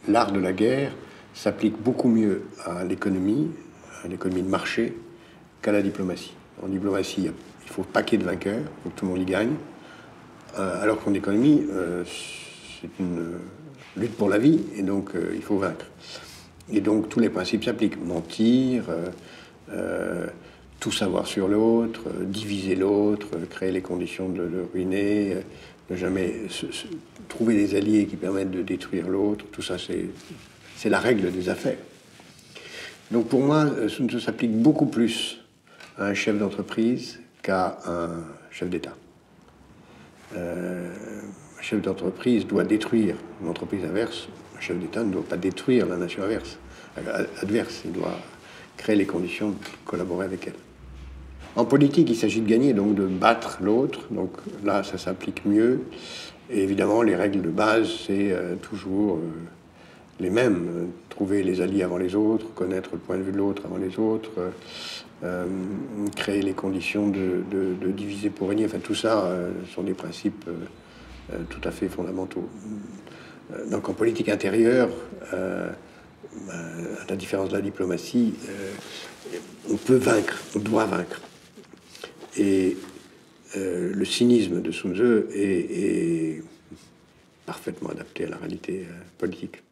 l'art de la guerre s'applique beaucoup mieux à l'économie de marché, qu'à la diplomatie. En diplomatie, il faut paquet de vainqueurs, il faut que tout le monde y gagne, alors qu'en économie, c'est une lutte pour la vie, et donc il faut vaincre. Et donc tous les principes s'appliquent. Mentir, tout savoir sur l'autre, diviser l'autre, créer les conditions de le ruiner, ne jamais trouver des alliés qui permettent de détruire l'autre. Tout ça, c'est la règle des affaires. Donc pour moi, Sun Tzu s'applique beaucoup plus à un chef d'entreprise qu'à un chef d'État. Un chef d'entreprise doit détruire une entreprise adverse. Un chef d'État ne doit pas détruire la nation adverse. Il doit créer les conditions de collaborer avec elle. En politique, il s'agit de gagner, donc de battre l'autre. Donc là, ça s'applique mieux. Et évidemment, les règles de base, c'est toujours les mêmes. Trouver les alliés avant les autres, connaître le point de vue de l'autre avant les autres, créer les conditions de diviser pour régner. Enfin, tout ça sont des principes tout à fait fondamentaux. Donc en politique intérieure, à la différence de la diplomatie, on peut vaincre, on doit vaincre. Et le cynisme de Sun Tzu est parfaitement adapté à la réalité politique.